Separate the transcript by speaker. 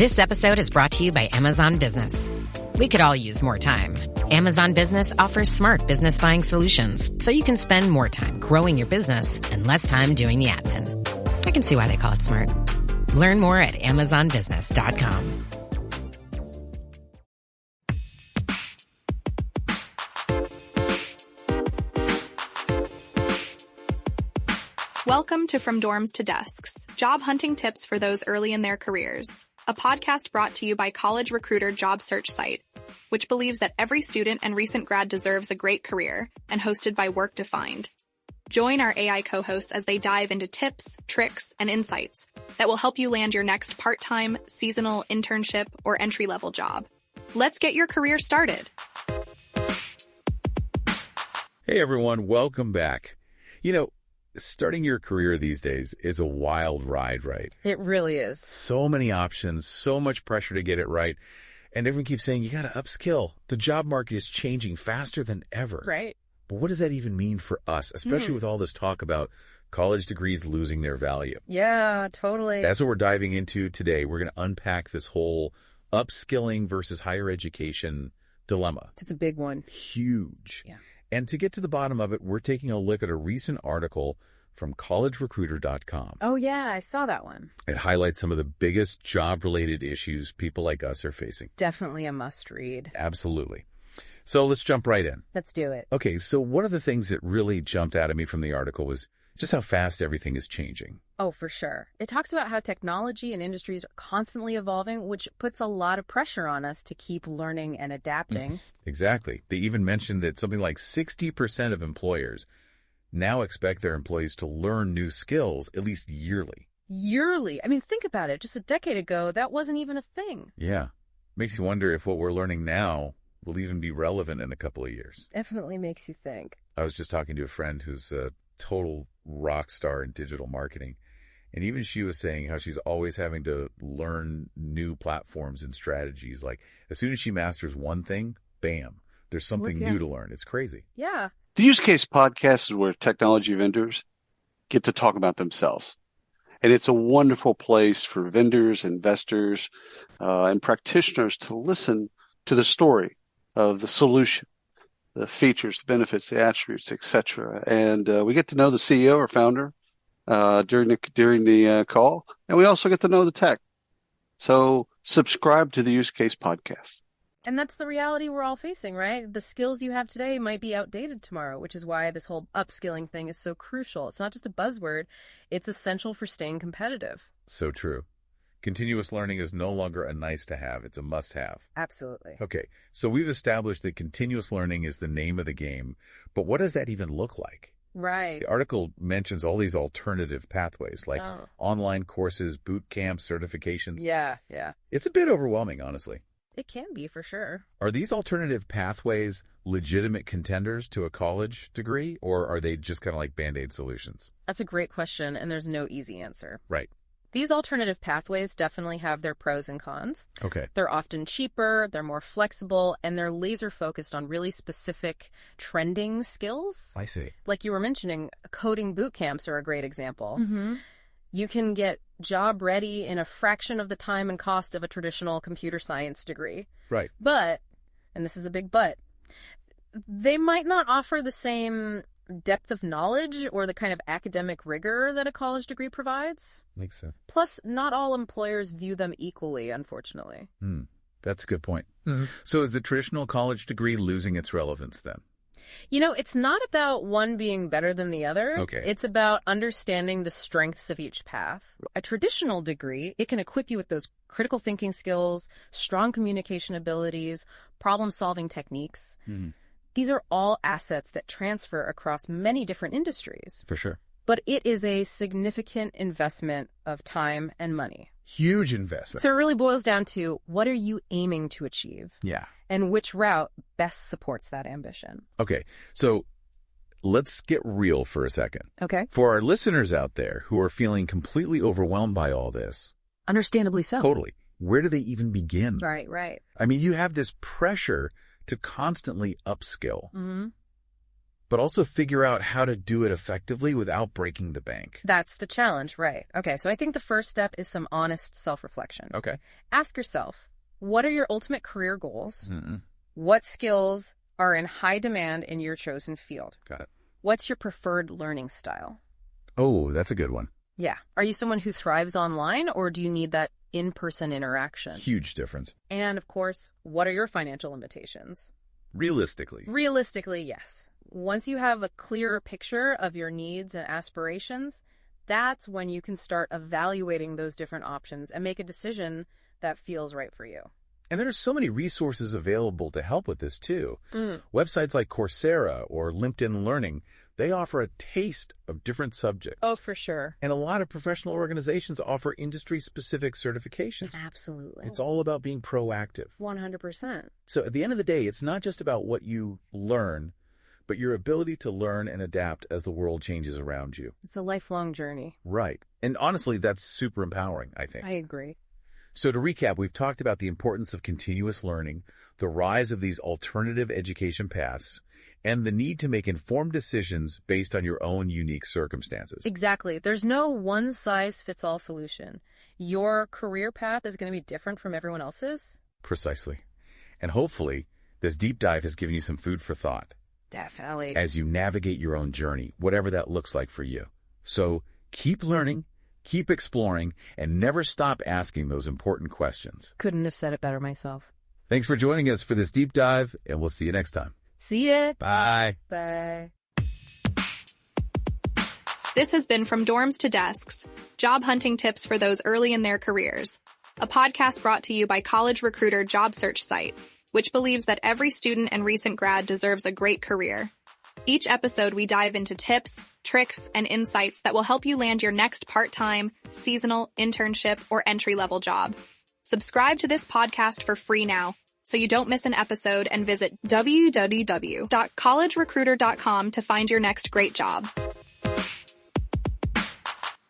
Speaker 1: This episode is brought to you by Amazon Business. We could all use more time. Amazon Business offers smart business buying solutions, so you can spend more time growing your business and less time doing the admin. I can see why they call it smart. Learn more at amazonbusiness.com.
Speaker 2: Welcome to From Dorms to Desks, job hunting tips for those early in their careers. A podcast brought to you by College Recruiter job search site, which believes that every student and recent grad deserves a great career, and hosted by Work Defined. Join our AI co-hosts as they dive into tips, tricks, and insights that will help you land your next part-time, seasonal, internship, or entry-level job. Let's get your career started.
Speaker 3: Hey everyone, welcome back. Starting your career these days is a wild ride, right?
Speaker 4: It really is.
Speaker 3: So many options, so much pressure to get it right. And everyone keeps saying, you got to upskill. The job market is changing faster than ever.
Speaker 4: Right.
Speaker 3: But what does that even mean for us, especially with all this talk about college degrees losing their value?
Speaker 4: Yeah, totally.
Speaker 3: That's what we're diving into today. We're going to unpack this whole upskilling versus higher education dilemma.
Speaker 4: It's a big one.
Speaker 3: Huge.
Speaker 4: Yeah.
Speaker 3: And to get to the bottom of it, we're taking a look at a recent article from collegerecruiter.com.
Speaker 4: Oh, yeah, I saw that one.
Speaker 3: It highlights some of the biggest job-related issues people like us are facing.
Speaker 4: Definitely a must-read.
Speaker 3: Absolutely. So let's jump right in.
Speaker 4: Let's do it.
Speaker 3: Okay, so one of the things that really jumped out at me from the article was just how fast everything is changing.
Speaker 4: Oh, for sure. It talks about how technology and industries are constantly evolving, which puts a lot of pressure on us to keep learning and adapting.
Speaker 3: Exactly. They even mentioned that something like 60% of employers now expect their employees to learn new skills at least yearly.
Speaker 4: Yearly? I mean, think about it. Just a decade ago, that wasn't even a thing.
Speaker 3: Yeah. Makes you wonder if what we're learning now will even be relevant in a couple of years.
Speaker 4: Definitely makes you think.
Speaker 3: I was just talking to a friend who's a total rock star in digital marketing. And even she was saying how she's always having to learn new platforms and strategies. Like as soon as she masters one thing, bam, there's something new to learn. It's crazy.
Speaker 4: Yeah.
Speaker 5: The Use Case podcast is where technology vendors get to talk about themselves. And it's a wonderful place for vendors, investors, and practitioners to listen to the story of the solution, the features, the benefits, the attributes, etc. And we get to know the CEO or founder during the call, and we also get to know the tech. So subscribe to the Use Case podcast.
Speaker 4: And that's the reality we're all facing, right? The skills you have today might be outdated tomorrow, which is why this whole upskilling thing is so crucial. It's not just a buzzword. It's essential for staying competitive.
Speaker 3: So true. Continuous learning is no longer a nice to have. It's a must have.
Speaker 4: Absolutely.
Speaker 3: Okay. So we've established that continuous learning is the name of the game. But what does that even look like?
Speaker 4: Right.
Speaker 3: The article mentions all these alternative pathways like online courses, boot camps, certifications.
Speaker 4: Yeah.
Speaker 3: It's a bit overwhelming, honestly.
Speaker 4: It can be, for sure.
Speaker 3: Are these alternative pathways legitimate contenders to a college degree, or are they just kind of like Band-Aid solutions?
Speaker 4: That's a great question, and there's no easy answer.
Speaker 3: Right.
Speaker 4: These alternative pathways definitely have their pros and cons.
Speaker 3: Okay.
Speaker 4: They're often cheaper, they're more flexible, and they're laser focused on really specific trending skills.
Speaker 3: I see.
Speaker 4: Like you were mentioning, coding boot camps are a great example.
Speaker 2: Mm-hmm.
Speaker 4: You can get job ready in a fraction of the time and cost of a traditional computer science degree.
Speaker 3: Right.
Speaker 4: But, and this is a big but, they might not offer the same depth of knowledge or the kind of academic rigor that a college degree provides.
Speaker 3: Makes sense.
Speaker 4: Plus, not all employers view them equally, unfortunately.
Speaker 3: That's a good point. So is the traditional college degree losing its relevance then?
Speaker 4: It's not about one being better than the other.
Speaker 3: Okay.
Speaker 4: It's about understanding the strengths of each path. A traditional degree, it can equip you with those critical thinking skills, strong communication abilities, problem-solving techniques. These are all assets that transfer across many different industries.
Speaker 3: For sure.
Speaker 4: But it is a significant investment of time and money.
Speaker 3: Huge investment.
Speaker 4: So it really boils down to, what are you aiming to achieve?
Speaker 3: Yeah.
Speaker 4: And which route best supports that ambition?
Speaker 3: Okay. So let's get real for a second.
Speaker 4: Okay.
Speaker 3: For our listeners out there who are feeling completely overwhelmed by all this.
Speaker 4: Understandably so.
Speaker 3: Totally. Where do they even begin?
Speaker 4: Right.
Speaker 3: I mean, you have this pressure to constantly upskill. but also figure out how to do it effectively without breaking the bank.
Speaker 4: That's the challenge, right? Okay, so I think the first step is some honest self-reflection.
Speaker 3: Okay.
Speaker 4: Ask yourself, what are your ultimate career goals?
Speaker 3: Mm-mm.
Speaker 4: What skills are in high demand in your chosen field?
Speaker 3: Got it.
Speaker 4: What's your preferred learning style?
Speaker 3: Oh, that's a good one.
Speaker 4: Yeah. Are you someone who thrives online, or do you need that in-person interaction?
Speaker 3: Huge difference.
Speaker 4: And, of course, what are your financial limitations?
Speaker 3: Realistically.
Speaker 4: Realistically, yes. Once you have a clearer picture of your needs and aspirations, that's when you can start evaluating those different options and make a decision that feels right for you.
Speaker 3: And there are so many resources available to help with this, too. Websites like Coursera or LinkedIn Learning, they offer a taste of different subjects.
Speaker 4: Oh, for sure.
Speaker 3: And a lot of professional organizations offer industry-specific certifications.
Speaker 4: Absolutely.
Speaker 3: It's all about being proactive.
Speaker 4: 100%.
Speaker 3: So at the end of the day, it's not just about what you learn, but your ability to learn and adapt as the world changes around you.
Speaker 4: It's a lifelong journey.
Speaker 3: Right. And honestly, that's super empowering, I think.
Speaker 4: I agree.
Speaker 3: So to recap, we've talked about the importance of continuous learning, the rise of these alternative education paths, and the need to make informed decisions based on your own unique circumstances.
Speaker 4: Exactly. There's no one-size-fits-all solution. Your career path is going to be different from everyone else's.
Speaker 3: Precisely. And hopefully, this deep dive has given you some food for thought.
Speaker 4: Definitely.
Speaker 3: As you navigate your own journey, whatever that looks like for you. So keep learning, keep exploring, and never stop asking those important questions.
Speaker 4: Couldn't have said it better myself.
Speaker 3: Thanks for joining us for this deep dive, and we'll see you next time.
Speaker 4: See ya.
Speaker 3: Bye.
Speaker 4: Bye.
Speaker 2: This has been From Dorms to Desks, job hunting tips for those early in their careers. A podcast brought to you by College Recruiter job search site, which believes that every student and recent grad deserves a great career. Each episode, we dive into tips, tricks, and insights that will help you land your next part-time, seasonal, internship, or entry-level job. Subscribe to this podcast for free now, so you don't miss an episode, and visit www.collegerecruiter.com to find your next great job.